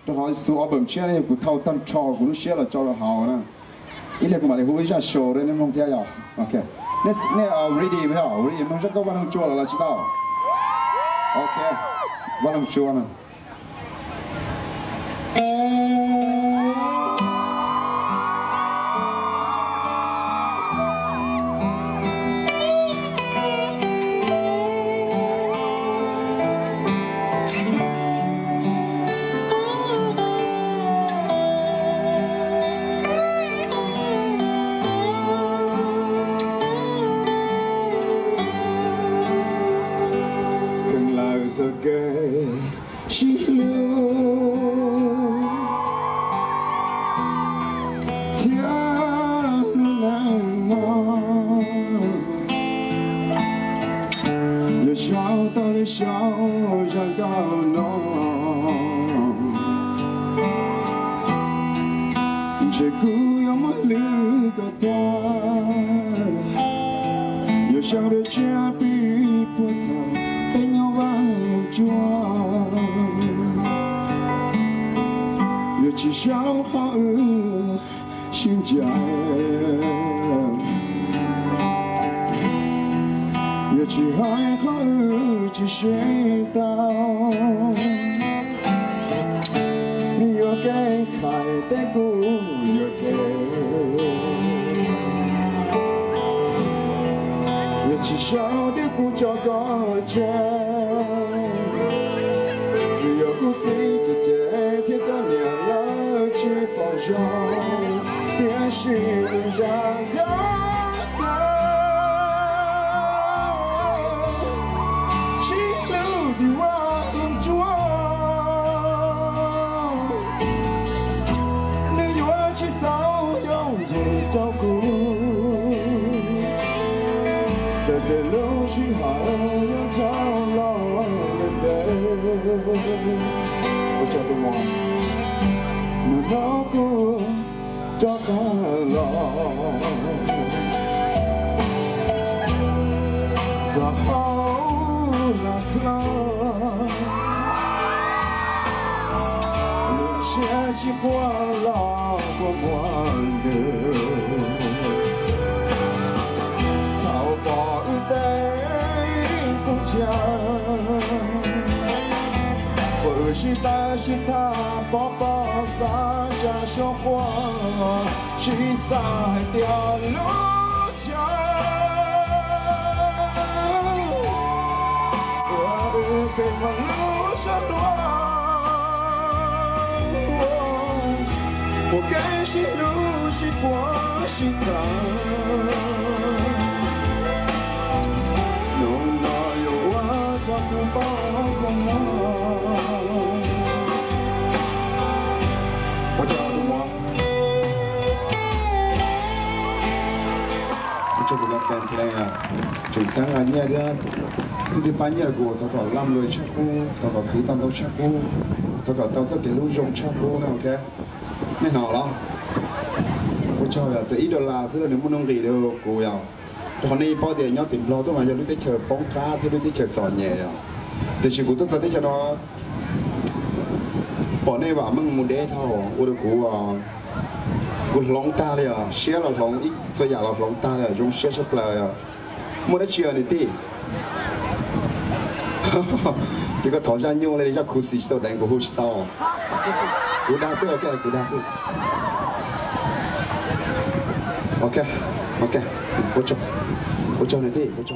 这好说我本钱呢，骨头当炒，骨头些了炒了好呢。一来我们来回一下手的那种天呀 ，OK。那ready 没有 ？ready 我们这个我能做了，知道 ？OK， 我能做呢。给心流，天难忘。有小道的小山高浓，这故要么离个短，有小的家比不同。越去消耗心家，越去爱好去学到，越给海的故越给，越去笑的故叫个真。也许让它心流的往中，你要去骚用的照顾，在这路上还有长路的我晓得吗？那老歌。找到了，在后那刻，留下习惯了过完的，淘宝的不讲，或是但是他宝宝撒下小花。去撒掉路桥，我的北方路上路，我甘心路是我心疼，侬哪有我照顾包我我叫什么？这个那边朋友，就像俺家的，你半夜过，他搞烂了吃苦，他搞苦当到吃苦，他搞到这给路用吃苦那 OK， ไม่好了。我叫呀，这一个拉是你不能给的กู呀，ตอนนี้พอเดี๋ยวยอดติดเราต้องมาจะรู้ได้เชิญป้องก้าที่รู้ได้เชิญสอนแย่อะแต่ชีวิตต้องจะได้เชิญว่าปอในว่ามึงมุดเด้เท่าอุดกูอ่ะกูหลงตาเลยอ่ะเชื่อเราหลงอีกส่วนใหญ่เราหลงตาเลยยุ่งเชื่อสักเลยอ่ะมุดได้เชื่อนี่ตีที่ก็ถอนใจยุ่งเลยจะคุยสิตัวแดงกูหูสิตัวกูด่าสิโอเคกูด่าสิโอเค我叫你弟，我叫。